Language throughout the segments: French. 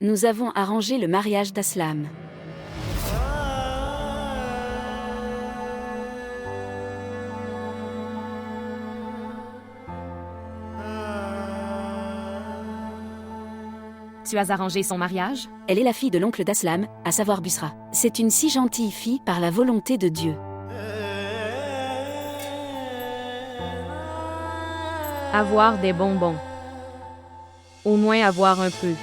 Nous avons arrangé le mariage d'Aslam. Tu as arrangé son mariage? Elle est la fille de l'oncle d'Aslam, à savoir Busra. C'est une si gentille fille par la volonté de Dieu. Avoir des bonbons. Au moins avoir un peu.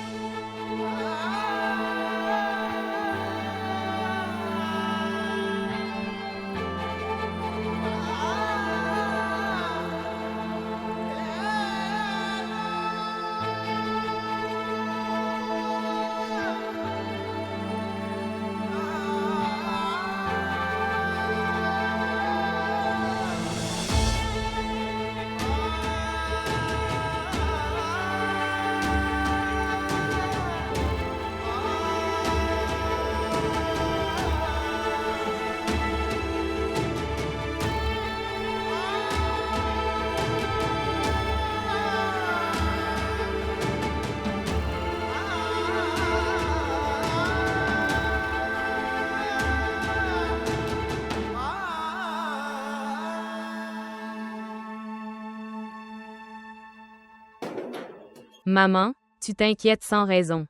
Maman, tu t'inquiètes sans raison.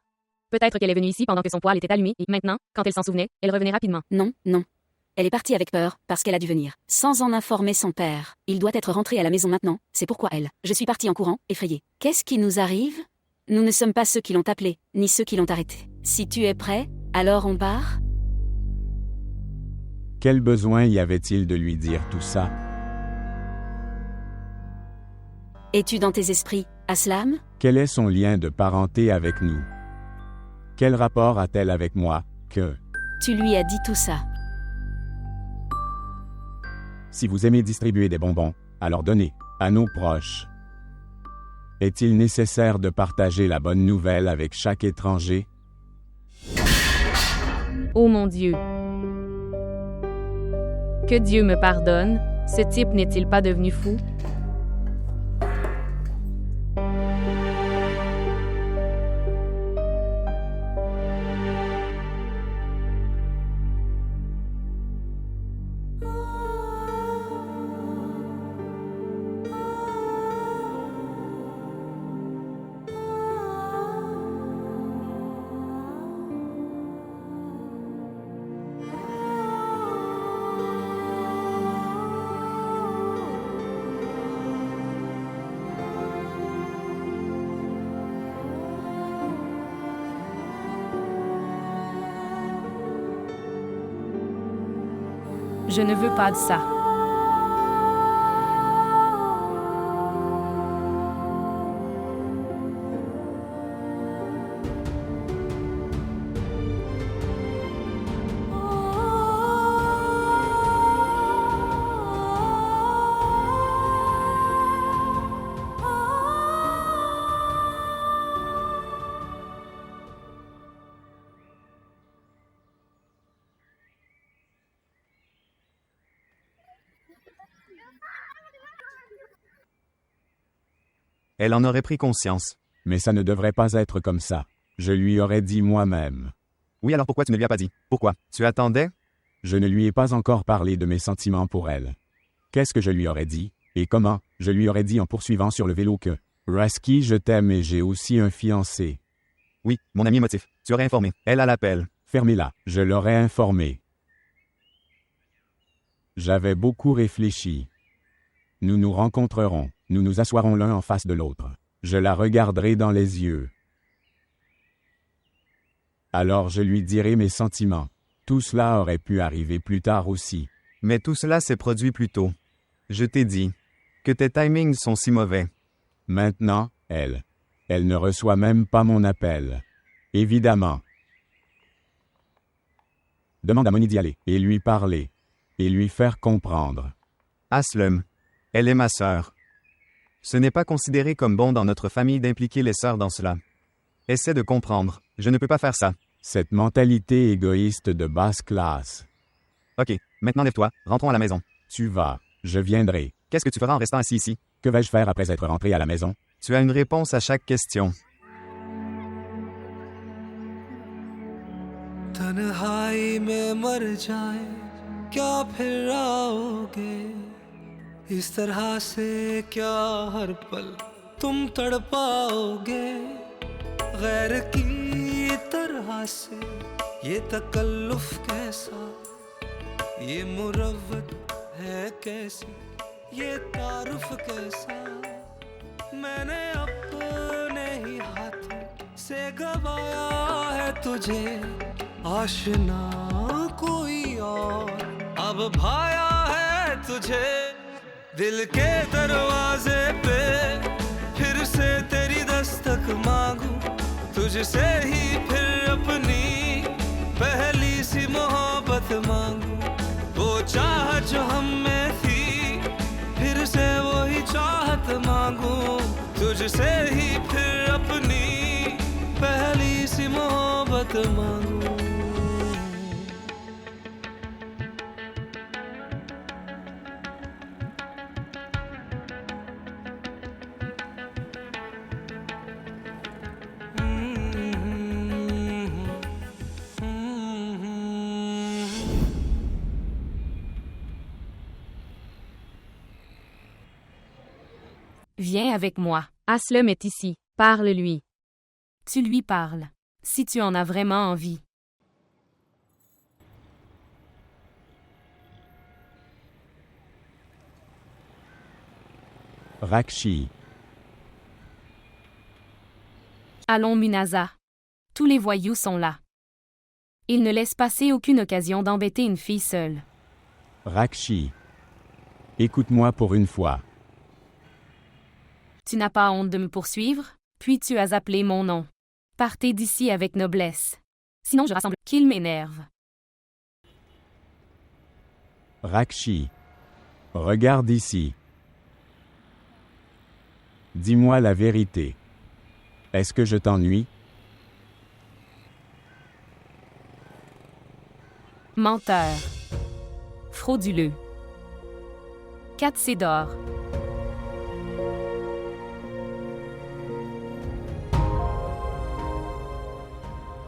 Peut-être qu'elle est venue ici pendant que son poêle était allumé et maintenant, quand elle s'en souvenait, elle revenait rapidement. Non, non. Elle est partie avec peur, parce qu'elle a dû venir. Sans en informer son père. Il doit être rentré à la maison maintenant, c'est pourquoi elle. Je suis partie en courant, effrayée. Qu'est-ce qui nous arrive? Nous ne sommes pas ceux qui l'ont appelé, ni ceux qui l'ont arrêté. Si tu es prêt, alors on part? Quel besoin y avait-il de lui dire tout ça? Es-tu dans tes esprits, Aslam? Quel est son lien de parenté avec nous? Quel rapport a-t-elle avec moi, que... Tu lui as dit tout ça. Si vous aimez distribuer des bonbons, alors donnez, à nos proches. Est-il nécessaire de partager la bonne nouvelle avec chaque étranger? Oh mon Dieu! Que Dieu me pardonne, ce type n'est-il pas devenu fou? Je ne veux pas de ça. Elle en aurait pris conscience. Mais ça ne devrait pas être comme ça. Je lui aurais dit moi-même. Oui, alors pourquoi tu ne lui as pas dit? Pourquoi? Tu attendais? Je ne lui ai pas encore parlé de mes sentiments pour elle. Qu'est-ce que je lui aurais dit? Et comment? Je lui aurais dit en poursuivant sur le vélo que « Rasky, je t'aime et j'ai aussi un fiancé. » Oui, mon ami émotif. Tu aurais informé. Elle a l'appel. Fermez-la. Je l'aurais informé. J'avais beaucoup réfléchi. Nous nous rencontrerons. Nous nous assoirons l'un en face de l'autre. Je la regarderai dans les yeux. Alors je lui dirai mes sentiments. Tout cela aurait pu arriver plus tard aussi. Mais tout cela s'est produit plus tôt. Je t'ai dit que tes timings sont si mauvais. Maintenant, elle ne reçoit même pas mon appel. Évidemment. Demande à Moni d'y aller, et lui parler, et lui faire comprendre. Aslam, elle est ma sœur. Ce n'est pas considéré comme bon dans notre famille d'impliquer les sœurs dans cela. Essaie de comprendre. Je ne peux pas faire ça. Cette mentalité égoïste de basse classe. Ok, maintenant lève-toi, rentrons à la maison. Tu vas, je viendrai. Qu'est-ce que tu feras en restant assis ici? Que vais-je faire après être rentré à la maison? Tu as une réponse à chaque question. तन्हाई में मर जाए क्या फिर आओगे इस तरह से क्या हर पल तुम तड़पाओगे गैर की तरह से ये तकल्लुफ कैसा ये मुरव्वत है कैसी ये तारुफ कैसा मैंने अपने ही हाथों से गवाया है तुझे आशना कोई और अब भाया है तुझे दिल के दरवाजे पे फिर से तेरी दस्तक मांगू तुझसे ही फिर अपनी पहली सी मोहब्बत मांगू वो चाह जो हम में थी फिर से वही चाहत मांगू तुझसे ही फिर अपनी पहली सी मोहब्बत मांगू Viens avec moi. Aslum est ici. Parle-lui. Tu lui parles. Si tu en as vraiment envie. Rakshi. Allons Munaza. Tous les voyous sont là. Ils ne laissent passer aucune occasion d'embêter une fille seule. Rakshi. Écoute-moi pour une fois. Tu n'as pas honte de me poursuivre, puis tu as appelé mon nom. Partez d'ici avec noblesse. Sinon je rassemble qu'il m'énerve. Rakshi. Regarde ici. Dis-moi la vérité. Est-ce que je t'ennuie? Menteur. Frauduleux. Quatre d'or.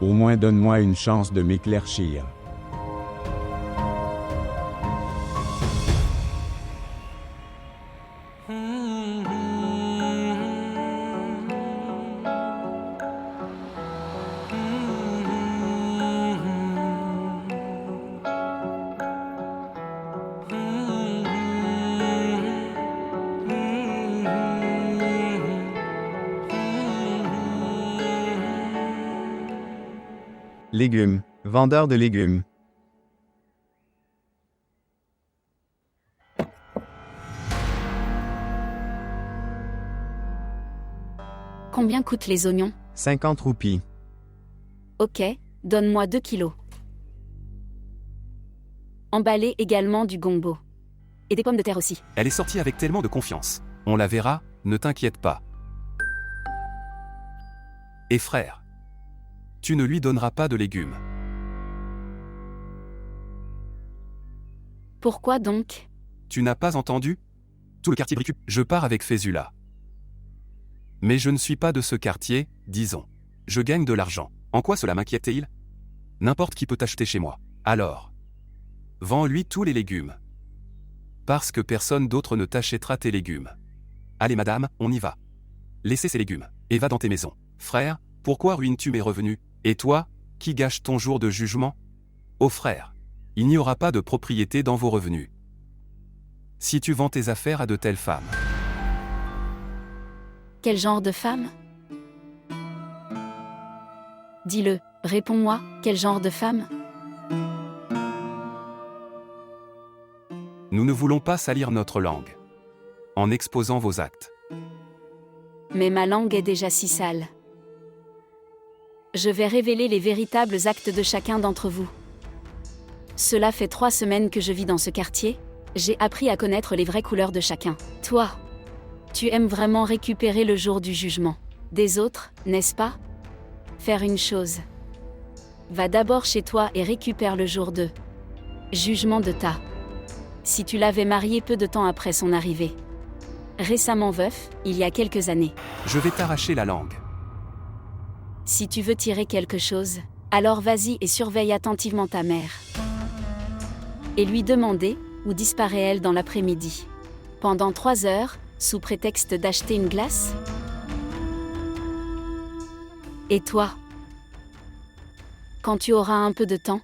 Au moins donne-moi une chance de m'éclaircir. Légumes. Vendeur de légumes. Combien coûtent les oignons? 50 roupies. Ok, donne-moi 2 kilos. Emballez également du gombo. Et des pommes de terre aussi. Elle est sortie avec tellement de confiance. On la verra, ne t'inquiète pas. Et frère, tu ne lui donneras pas de légumes. Pourquoi donc? Tu n'as pas entendu? Tout le quartier récupère. Je pars avec Fésula. Mais je ne suis pas de ce quartier, disons. Je gagne de l'argent. En quoi cela m'inquiète-t-il? N'importe qui peut acheter chez moi. Alors, vends-lui tous les légumes. Parce que personne d'autre ne t'achètera tes légumes. Allez madame, on y va. Laissez ces légumes, et va dans tes maisons. Frère, pourquoi ruines-tu mes revenus? Et toi, qui gâches ton jour de jugement? Ô frère, il n'y aura pas de propriété dans vos revenus. Si tu vends tes affaires à de telles femmes. Quel genre de femme? Dis-le, réponds-moi, quel genre de femme? Nous ne voulons pas salir notre langue. En exposant vos actes. Mais ma langue est déjà si sale. Je vais révéler les véritables actes de chacun d'entre vous. Cela fait 3 semaines que je vis dans ce quartier. J'ai appris à connaître les vraies couleurs de chacun. Toi, tu aimes vraiment récupérer le jour du jugement des autres, n'est-ce pas? Faire une chose. Va d'abord chez toi et récupère le jour de jugement de ta. Si tu l'avais marié peu de temps après son arrivée. Récemment veuf, il y a quelques années. Je vais t'arracher la langue. Si tu veux tirer quelque chose, Alors vas-y et surveille attentivement ta mère. Et lui demander où disparaît-elle dans l'après-midi. Pendant 3 heures, sous prétexte d'acheter une glace? Et toi? Quand tu auras un peu de temps?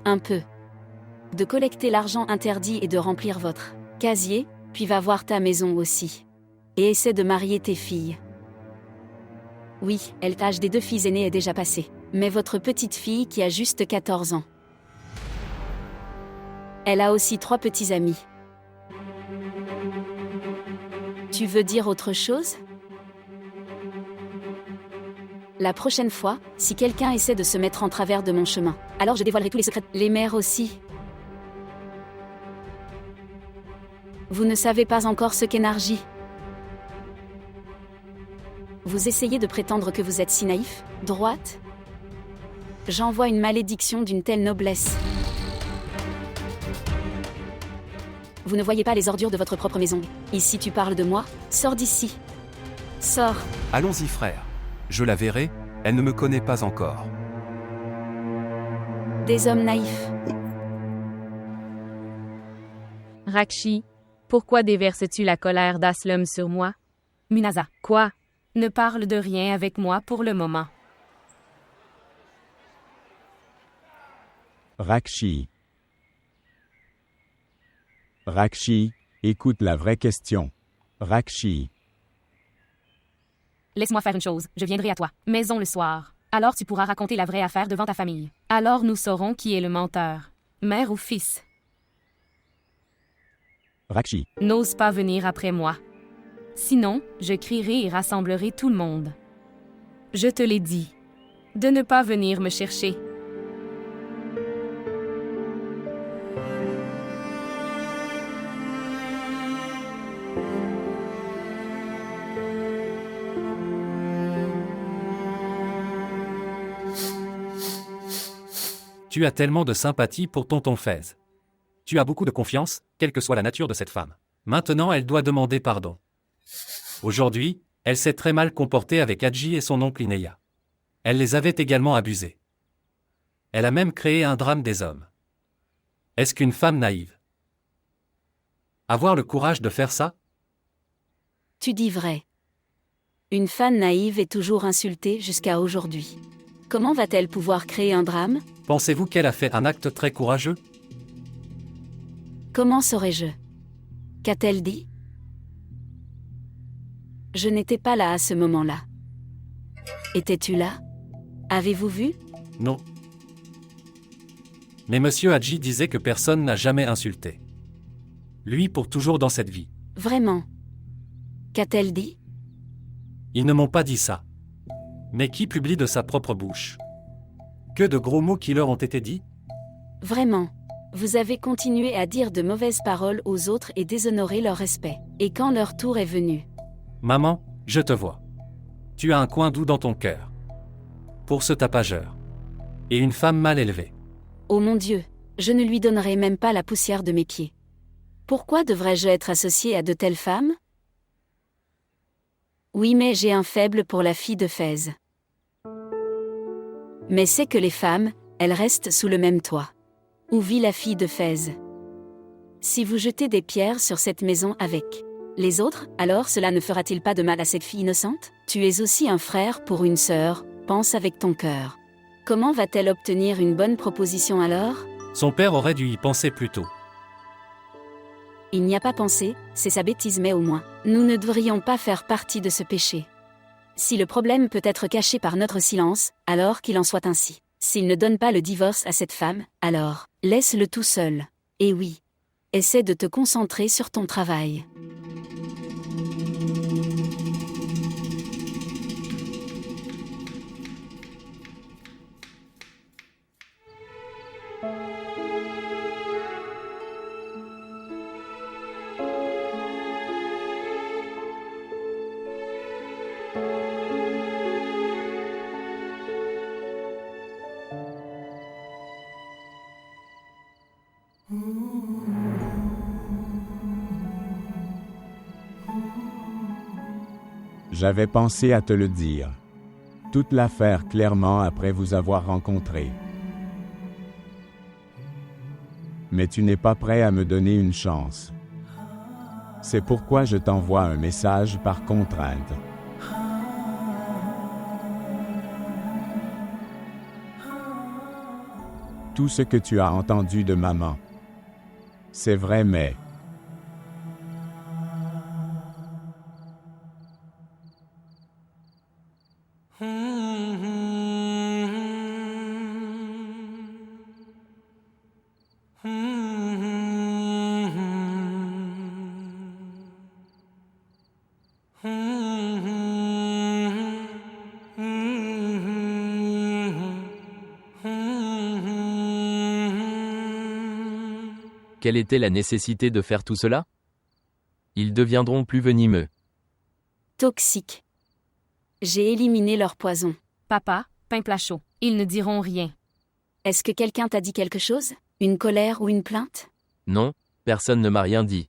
Un peu. De collecter l'argent interdit et de remplir votre casier, puis va voir ta maison aussi. Et essaie de marier tes filles. Oui, l'âge des 2 filles aînées est déjà passé. Mais votre petite fille qui a juste 14 ans. Elle a aussi 3 petits amis. Tu veux dire autre chose? La prochaine fois, si quelqu'un essaie de se mettre en travers de mon chemin, alors je dévoilerai tous les secrets. Les mères aussi. Vous ne savez pas encore ce qu'est Narji. Vous essayez de prétendre que vous êtes si naïf, droite? J'envoie une malédiction d'une telle noblesse. Vous ne voyez pas les ordures de votre propre maison. Ici tu parles de moi? Sors d'ici. Sors. Allons-y, frère. Je la verrai, elle ne me connaît pas encore. Des hommes naïfs. Rakshi, pourquoi déverses-tu la colère d'Aslum sur moi? Munasa, quoi? Ne parle de rien avec moi pour le moment. Rakshi. Rakshi, écoute la vraie question. Rakshi. Laisse-moi faire une chose, je viendrai à toi, maison le soir. Alors tu pourras raconter la vraie affaire devant ta famille. Alors nous saurons qui est le menteur, mère ou fils. Rakshi. N'ose pas venir après moi. Sinon, je crierai et rassemblerai tout le monde. Je te l'ai dit, de ne pas venir me chercher. Tu as tellement de sympathie pour tonton Fez. Tu as beaucoup de confiance, quelle que soit la nature de cette femme. Maintenant, elle doit demander pardon. Aujourd'hui, elle s'est très mal comportée avec Hadji et son oncle Ineya. Elle les avait également abusés. Elle a même créé un drame des hommes. Est-ce qu'une femme naïve? Avoir le courage de faire ça? Tu dis vrai. Une fan naïve est toujours insultée jusqu'à aujourd'hui. Comment va-t-elle pouvoir créer un drame? Pensez-vous qu'elle a fait un acte très courageux? Comment saurais-je? Qu'a-t-elle dit? Je n'étais pas là à ce moment-là. Étais-tu là? Avez-vous vu? Non. Mais monsieur Hadji disait que personne n'a jamais insulté. Lui pour toujours dans cette vie. Vraiment? Qu'a-t-elle dit? Ils ne m'ont pas dit ça. Mais qui publie de sa propre bouche? Que de gros mots qui leur ont été dits? Vraiment. Vous avez continué à dire de mauvaises paroles aux autres et déshonorer leur respect. Et quand leur tour est venu? Maman, je te vois. Tu as un coin doux dans ton cœur. Pour ce tapageur. Et une femme mal élevée. Oh mon Dieu, je ne lui donnerai même pas la poussière de mes pieds. Pourquoi devrais-je être associée à de telles femmes? Oui, mais j'ai un faible pour la fille de Fez. Mais c'est que les femmes, elles restent sous le même toit. Où vit la fille de Fez? Si vous jetez des pierres sur cette maison avec les autres, alors cela ne fera-t-il pas de mal à cette fille innocente? Tu es aussi un frère pour une sœur, pense avec ton cœur. Comment va-t-elle obtenir une bonne proposition alors? Son père aurait dû y penser plus tôt. Il n'y a pas pensé, c'est sa bêtise, mais au moins, nous ne devrions pas faire partie de ce péché. Si le problème peut être caché par notre silence, alors qu'il en soit ainsi. S'il ne donne pas le divorce à cette femme, alors, laisse-le tout seul. Et oui. Essaie de te concentrer sur ton travail. J'avais pensé à te le dire. toute l'affaire clairement après vous avoir rencontré. Mais tu n'es pas prêt à me donner une chance. C'est pourquoi je t'envoie un message par contrainte. Tout ce que tu as entendu de maman, c'est vrai, mais... Quelle était la nécessité de faire tout cela? Ils deviendront plus venimeux. Toxiques. J'ai éliminé leur poison. Papa, pain plat chaud. Ils ne diront rien. Est-ce que quelqu'un t'a dit quelque chose? Une colère ou une plainte? Non, personne ne m'a rien dit.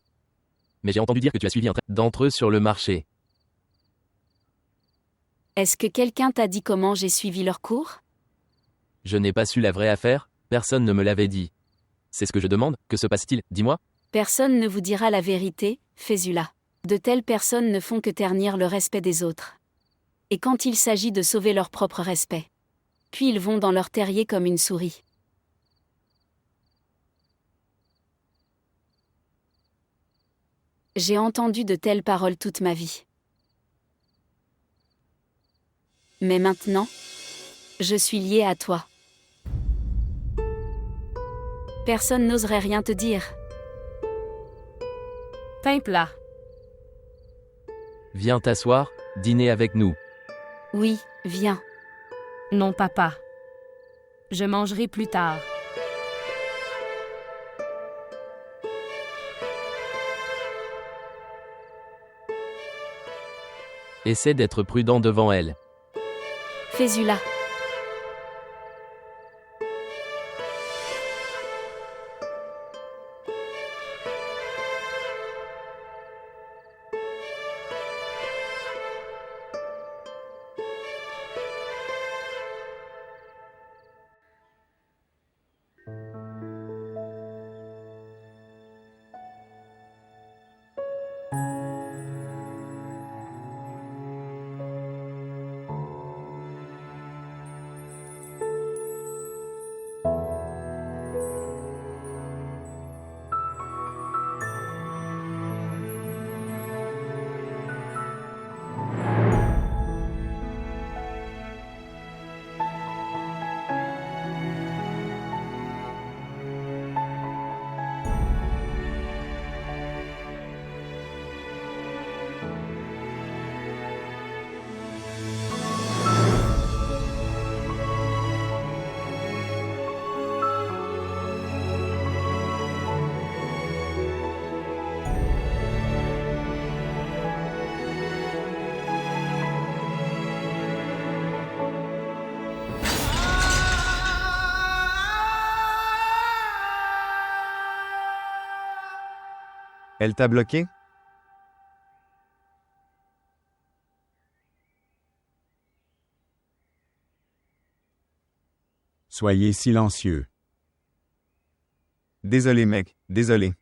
Mais j'ai entendu dire que tu as suivi un trait d'entre eux sur le marché. Est-ce que quelqu'un t'a dit comment j'ai suivi leur cours? Je n'ai pas su la vraie affaire, personne ne me l'avait dit. C'est ce que je demande, que se passe-t-il, dis-moi? Personne ne vous dira la vérité, Fésula. De telles personnes ne font que ternir le respect des autres. Et quand il s'agit de sauver leur propre respect, puis ils vont dans leur terrier comme une souris. J'ai entendu de telles paroles toute ma vie. Mais maintenant, je suis liée à toi. Personne n'oserait rien te dire. Pain plat. Viens t'asseoir, dîner avec nous. Oui, viens. Non, papa. Je mangerai plus tard. Essaie d'être prudent devant elle. Fésula. Elle t'a bloqué? Soyez silencieux. Désolé mec, désolé.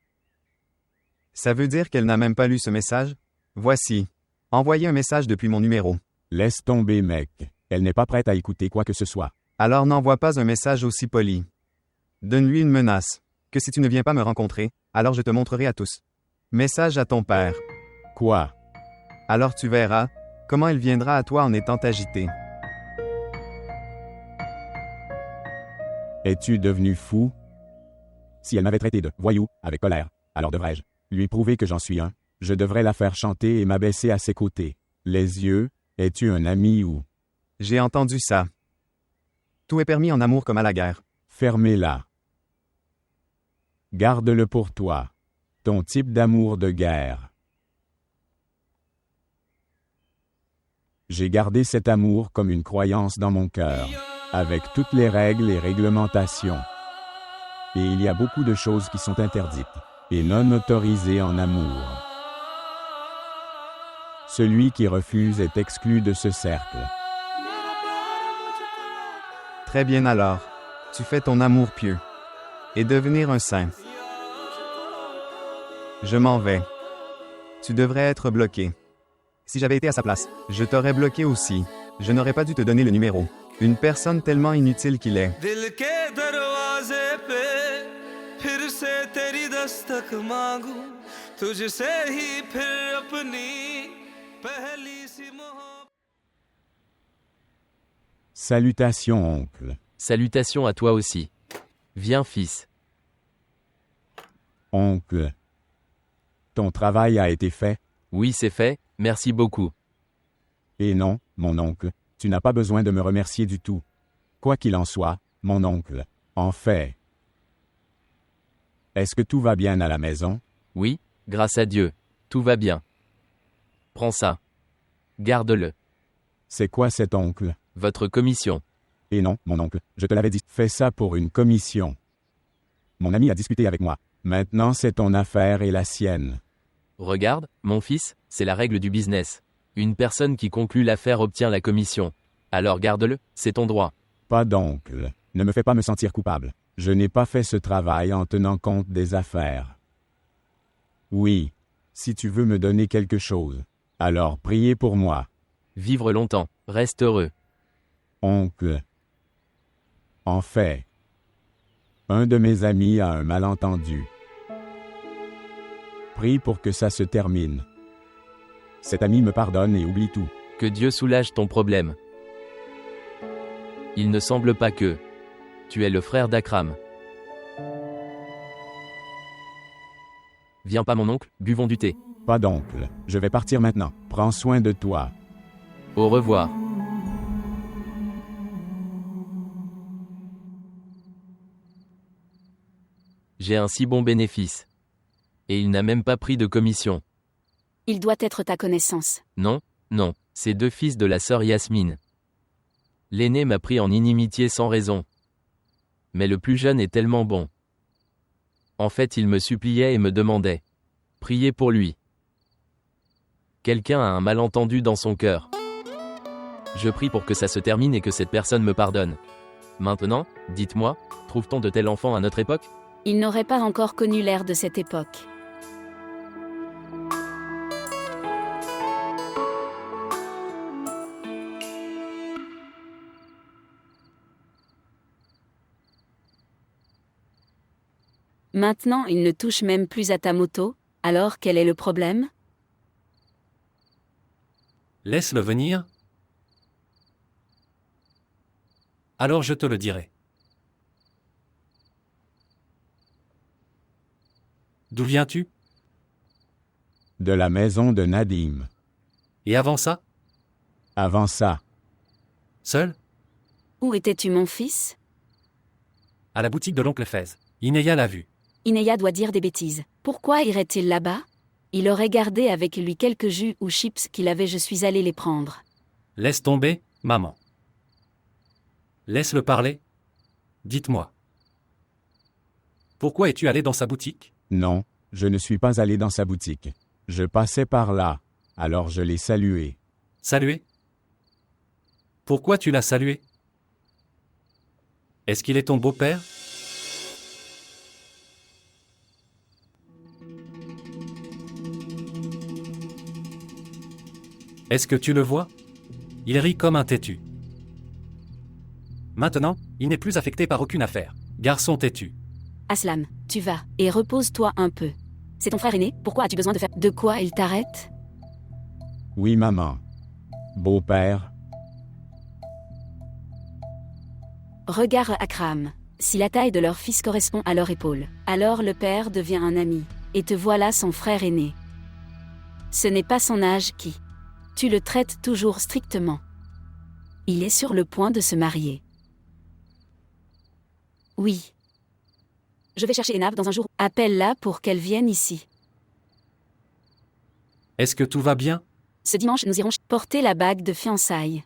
Ça veut dire qu'elle n'a même pas lu ce message? Voici. Envoyez un message depuis mon numéro. Laisse tomber, mec. Elle n'est pas prête à écouter quoi que ce soit. Alors n'envoie pas un message aussi poli. Donne-lui une menace. Que si tu ne viens pas me rencontrer, alors je te montrerai à tous. Message à ton père. Quoi? Alors tu verras comment elle viendra à toi en étant agitée. Es-tu devenu fou? Si elle m'avait traité de voyou avec colère, alors devrais-je lui prouver que j'en suis un? Je devrais la faire chanter et m'abaisser à ses côtés. Les yeux, es-tu un ami ou... J'ai entendu ça. Tout est permis en amour comme à la guerre. Fermez-la. Garde-le pour toi. Ton type d'amour de guerre. J'ai gardé cet amour comme une croyance dans mon cœur, avec toutes les règles et réglementations. Et il y a beaucoup de choses qui sont interdites et non autorisées en amour. Celui qui refuse est exclu de ce cercle. Très bien alors. Tu fais ton amour pieux. Et devenir un saint. Je m'en vais. Tu devrais être bloqué. Si j'avais été à sa place, je t'aurais bloqué aussi. Je n'aurais pas dû te donner le numéro. Une personne tellement inutile qu'il est. दिल के दरवाजे पे फिर से तेरी दस्तक मांगू तुझसे ही फिर अपनी पहली सी मोहब्बत Salutations, oncle. Salutations à toi aussi. Viens, fils. Oncle. Ton travail a été fait? Oui, c'est fait, merci beaucoup. Et non, mon oncle, tu n'as pas besoin de me remercier du tout. Quoi qu'il en soit, mon oncle, en fait. Est-ce que tout va bien à la maison? Oui, grâce à Dieu. Tout va bien. Prends ça. Garde-le. C'est quoi cet oncle? Votre commission. Et non, mon oncle, je te l'avais dit, fais ça pour une commission. Mon ami a discuté avec moi. Maintenant, c'est ton affaire et la sienne. Regarde, mon fils, c'est la règle du business. Une personne qui conclut l'affaire obtient la commission. Alors garde-le, c'est ton droit. Pas d'oncle. Ne me fais pas me sentir coupable. Je n'ai pas fait ce travail en tenant compte des affaires. Oui, si tu veux me donner quelque chose, alors priez pour moi. Vivre longtemps, reste heureux. Oncle. En fait, un de mes amis a un malentendu. Prie pour que ça se termine. Cet ami me pardonne et oublie tout. Que Dieu soulage ton problème. Il ne semble pas que tu es le frère d'Akram. Viens pas mon oncle, buvons du thé. Pas d'oncle. Je vais partir maintenant. Prends soin de toi. Au revoir. J'ai un si bon bénéfice. Et il n'a même pas pris de commission. Il doit être ta connaissance. Non, non, c'est 2 fils de la sœur Yasmine. L'aîné m'a pris en inimitié sans raison. Mais le plus jeune est tellement bon. En fait, il me suppliait et me demandait. Priez pour lui. Quelqu'un a un malentendu dans son cœur. Je prie pour que ça se termine et que cette personne me pardonne. Maintenant, dites-moi, trouve-t-on de tels enfants à notre époque? Il n'aurait pas encore connu l'ère de cette époque. Maintenant, il ne touche même plus à ta moto, alors quel est le problème? Laisse-le venir. Alors je te le dirai. D'où viens-tu? De la maison de Nadim. Et avant ça? Avant ça, Seul? Où étais-tu, mon fils? À la boutique de l'oncle Fez. Inéa l'a vu. Inéa doit dire des bêtises. Pourquoi irait-il là-bas? Il aurait gardé avec lui quelques jus ou chips qu'il avait, je suis allé les prendre. Laisse tomber, maman. Laisse-le parler. Dites-moi. Pourquoi es-tu allé dans sa boutique? non, je ne suis pas allé dans sa boutique. Je passais par là, alors je l'ai salué. Saluer? Pourquoi tu l'as salué? Est-ce qu'il est ton beau-père? Est-ce que tu le vois? Il rit comme un têtu. Maintenant, il n'est plus affecté par aucune affaire. Garçon têtu. Aslam, tu vas, et repose-toi un peu. C'est ton frère aîné, pourquoi as-tu besoin de faire... De quoi il t'arrête? Oui, maman. Beau-père, Regarde Akram. Si la taille de leur fils correspond à leur épaule, alors le père devient un ami. Et te voilà son frère aîné. Ce n'est pas son âge qui... Tu le traites toujours strictement. Il est sur le point de se marier. Oui. Je vais chercher Enab dans un jour. Appelle-la pour qu'elle vienne ici. Est-ce que tout va bien? Ce dimanche, nous irons porter la bague de fiançailles.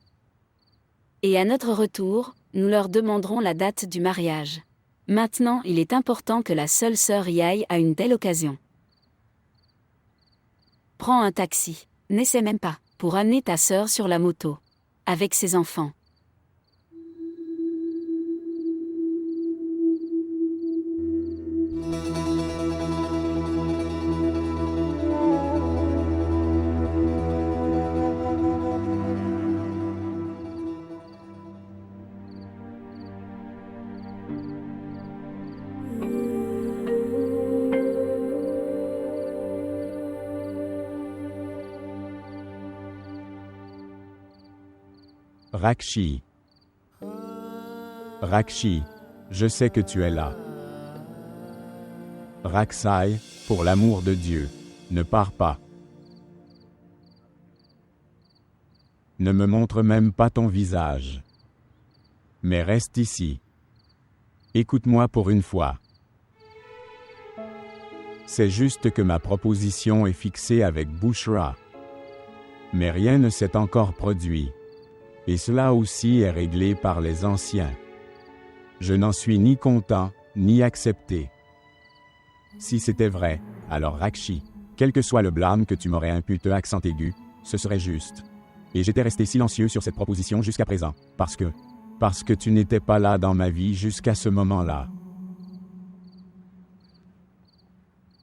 Et à notre retour, nous leur demanderons la date du mariage. Maintenant, il est important que la seule sœur y aille à une telle occasion. Prends un taxi, n'essaie même pas, pour amener ta sœur sur la moto. Avec ses enfants. Rakshi. Rakshi, je sais que tu es là. Raksai, pour l'amour de Dieu, ne pars pas. Ne me montre même pas ton visage. Mais reste ici. Écoute-moi pour une fois. C'est juste que ma proposition est fixée avec Bushra. Mais rien ne s'est encore produit. Et cela aussi est réglé par les anciens. Je n'en suis ni content, ni accepté. Si c'était vrai, alors Rakshi, quel que soit le blâme que tu m'aurais imputé, accent aigu, ce serait juste. Et j'étais resté silencieux sur cette proposition jusqu'à présent, parce que tu n'étais pas là dans ma vie jusqu'à ce moment-là.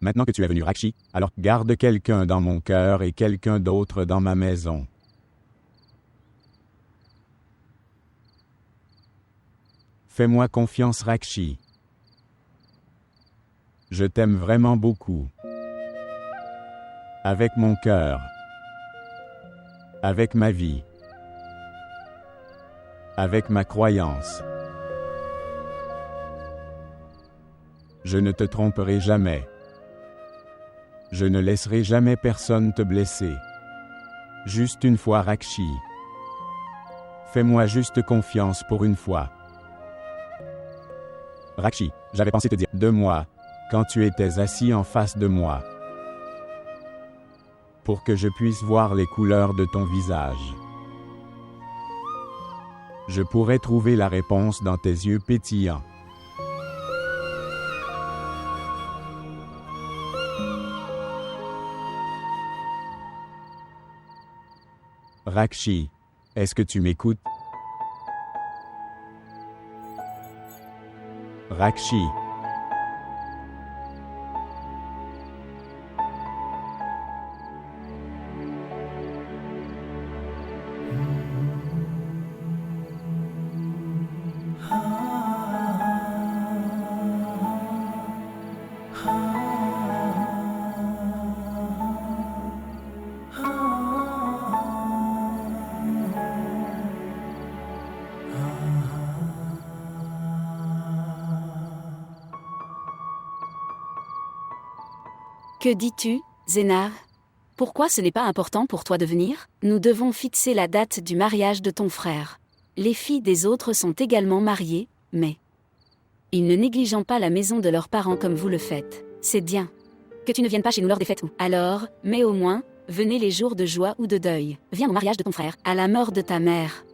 Maintenant que tu es venu Rakshi, alors garde quelqu'un dans mon cœur et quelqu'un d'autre dans ma maison. Fais-moi confiance Rakshi. Je t'aime vraiment beaucoup. Avec mon cœur. Avec ma vie. Avec ma croyance. Je ne te tromperai jamais. Je ne laisserai jamais personne te blesser. Juste une fois Rakshi. Fais-moi juste confiance pour une fois. Rakshi, j'avais pensé te dire de moi, quand tu étais assis en face de moi. Pour que je puisse voir les couleurs de ton visage. Je pourrais trouver la réponse dans tes yeux pétillants. Rakshi, est-ce que tu m'écoutes? Rakshi. Que dis-tu, Zénar? Pourquoi ce n'est pas important pour toi de venir? Nous devons fixer la date du mariage de ton frère. Les filles des autres sont également mariées, mais ils ne négligeant pas la maison de leurs parents comme vous le faites. C'est bien. Que tu ne viennes pas chez nous lors des fêtes ou. Alors, mais au moins, venez les jours de joie ou de deuil. Viens au mariage de ton frère, à la mort de ta mère.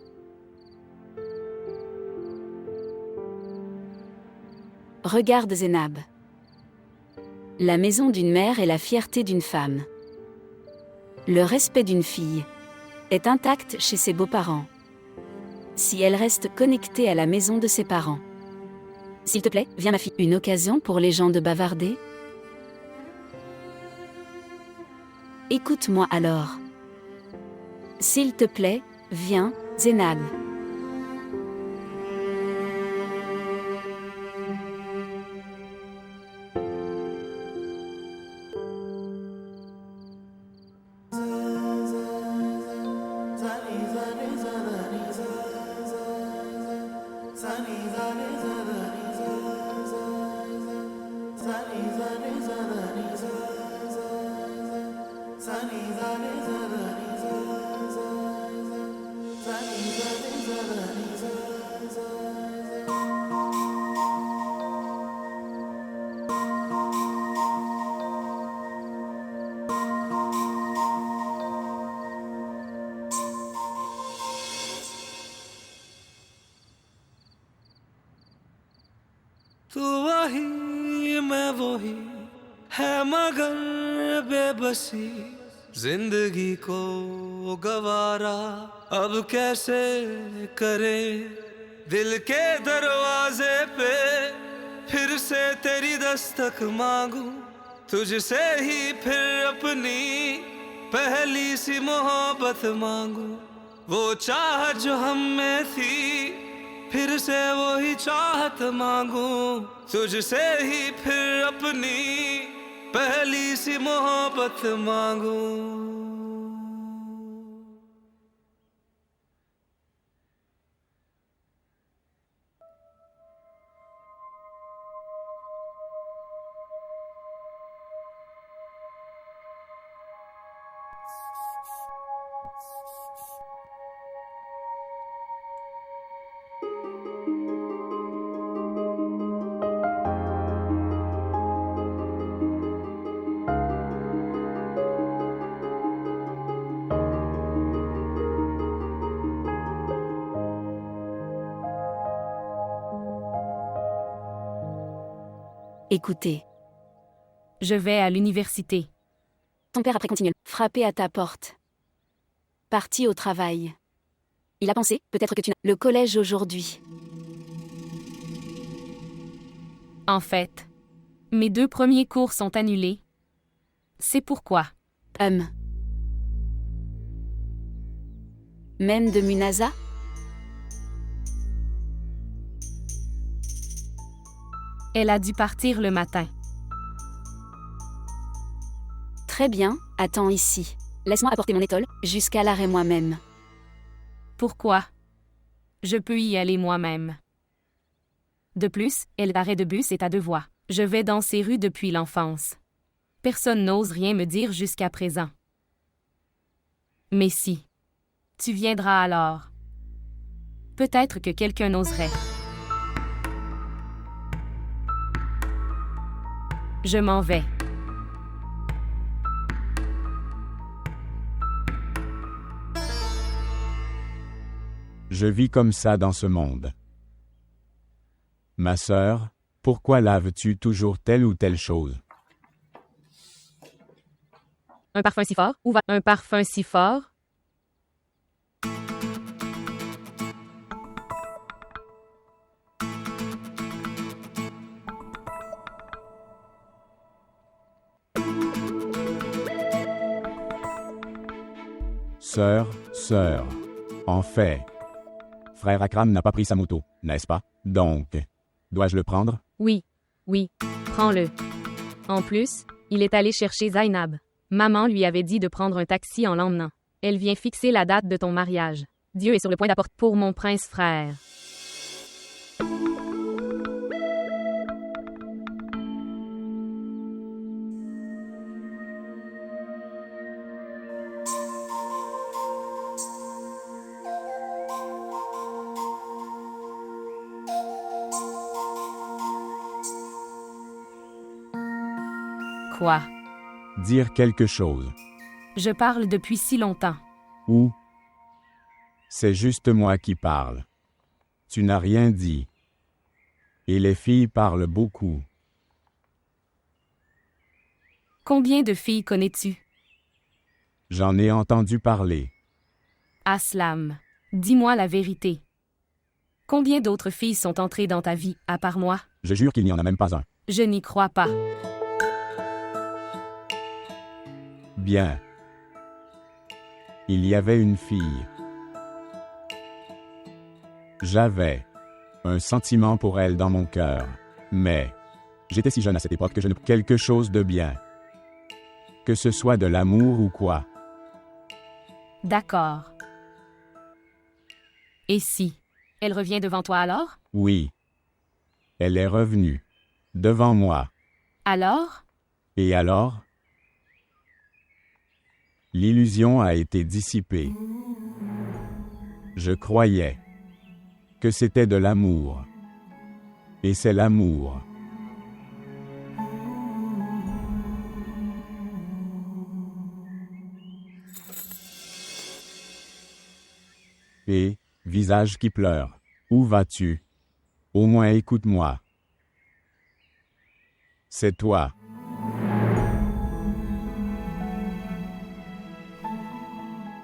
Regarde Zénab. La maison d'une mère est la fierté d'une femme. Le respect d'une fille est intact chez ses beaux-parents. Si elle reste connectée à la maison de ses parents. S'il te plaît, viens ma fille. Une occasion pour les gens de bavarder? Écoute-moi alors. S'il te plaît, viens, Zénab. तू वही मैं वही है मगर बेबसी जिंदगी को गवारा अब कैसे करे दिल के दरवाजे पे फिर से तेरी दस्तक मांगू तुझसे ही फिर अपनी पहली सी मोहब्बत मांगू वो चाहत जो हम में थी फिर से वही चाहत मांगू तुझसे ही फिर अपनी पहली सी मोहब्बत मांगू Écoutez. Je vais à l'université. Ton père après continue. Frapper à ta porte. Parti au travail. Il a pensé, peut-être que tu n'as... Le collège aujourd'hui. En fait, mes 2 premiers cours sont annulés. C'est pourquoi. Même de Munasa? Elle a dû partir le matin. Très bien, attends ici. Laisse-moi apporter mon étole, jusqu'à l'arrêt moi-même. Pourquoi? Je peux y aller moi-même. De plus, l'arrêt de bus est à 2 voies. Je vais dans ces rues depuis l'enfance. Personne n'ose rien me dire jusqu'à présent. Mais si. Tu viendras alors. Peut-être que quelqu'un oserait. Je m'en vais. Je vis comme ça dans ce monde. Ma sœur, pourquoi laves-tu toujours telle ou telle chose? Un parfum si fort? Où va un parfum si fort? Sœur. En fait, frère Akram n'a pas pris sa moto, n'est-ce pas? Donc, dois-je le prendre? Oui, prends-le. En plus, il est allé chercher Zainab. Maman lui avait dit de prendre un taxi en l'emmenant. Elle vient fixer la date de ton mariage. Dieu est sur le point d'apporter pour mon prince frère. Quoi? Dire quelque chose. Je parle depuis si longtemps. Ou c'est juste moi qui parle. Tu n'as rien dit. Et les filles parlent beaucoup. Combien de filles connais-tu? J'en ai entendu parler. Aslam, dis-moi la vérité. Combien d'autres filles sont entrées dans ta vie, à part moi? Je jure qu'il n'y en a même pas un. Je n'y crois pas. Bien. Il y avait une fille. J'avais un sentiment pour elle dans mon cœur. Mais j'étais si jeune à cette époque que je ne... Quelque chose de bien. Que ce soit de l'amour ou quoi. D'accord. Et si elle revient devant toi alors? Oui. Elle est revenue. Devant moi. Alors? Et alors? L'illusion a été dissipée. Je croyais que c'était de l'amour. Et c'est l'amour. Et, visage qui pleure, où vas-tu? Au moins écoute-moi. C'est toi.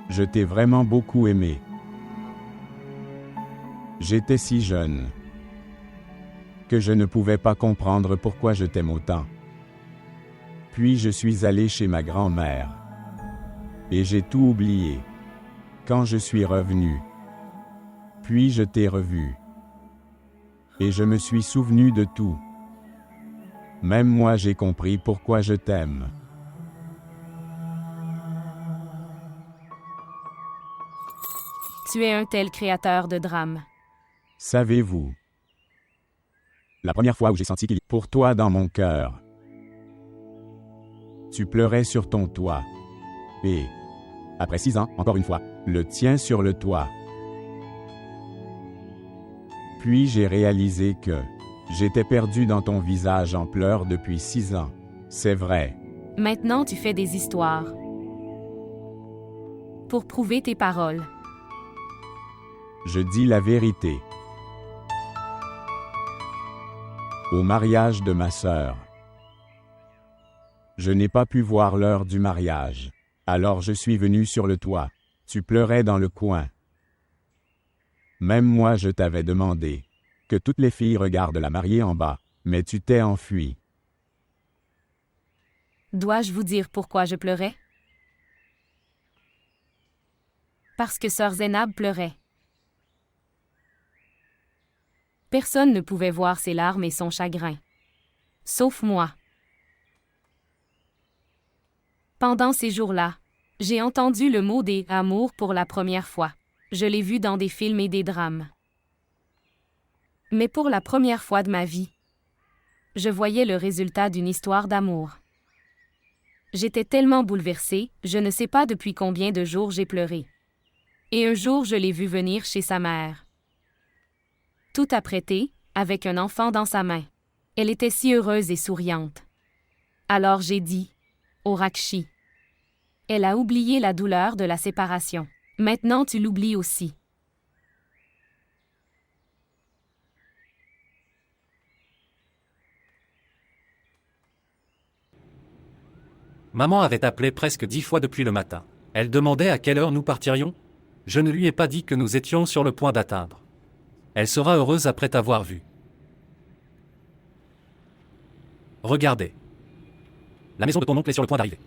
Je t'ai vraiment beaucoup aimé. J'étais si jeune que je ne pouvais pas comprendre pourquoi je t'aime autant. Puis je suis allé chez ma grand-mère. Et j'ai tout oublié. Quand je suis revenu. Puis je t'ai revu. Et je me suis souvenu de tout. Même moi j'ai compris pourquoi je t'aime. Tu es un tel créateur de drame. Savez-vous? La première fois où j'ai senti qu'il y a pour toi dans mon cœur. Tu pleurais sur ton toit. Et Après 6 ans, encore une fois, le tien sur le toit. Puis j'ai réalisé que j'étais perdu dans ton visage en pleurs depuis 6 ans. C'est vrai. Maintenant tu fais des histoires. Pour prouver tes paroles. Je dis la vérité. Au mariage de ma sœur. Je n'ai pas pu voir l'heure du mariage. Alors je suis venu sur le toit. Tu pleurais dans le coin. Même moi je t'avais demandé que toutes les filles regardent la mariée en bas, mais tu t'es enfui. Dois-je vous dire pourquoi je pleurais? Parce que sœur Zénab pleurait. Personne ne pouvait voir ses larmes et son chagrin. Sauf moi. Pendant ces jours-là, j'ai entendu le mot des « amours » pour la première fois. Je l'ai vu dans des films et des drames. Mais pour la première fois de ma vie, je voyais le résultat d'une histoire d'amour. J'étais tellement bouleversée, je ne sais pas depuis combien de jours j'ai pleuré. Et un jour je l'ai vu venir chez sa mère. Tout apprêté, avec un enfant dans sa main. Elle était si heureuse et souriante. Alors j'ai dit, « Oh Rakshi, elle a oublié la douleur de la séparation. Maintenant tu l'oublies aussi. » Maman avait appelé presque 10 fois depuis le matin. Elle demandait à quelle heure nous partirions. Je ne lui ai pas dit que nous étions sur le point d'atteindre. Elle sera heureuse après t'avoir vu. Regardez. La maison de ton oncle est sur le point d'arriver.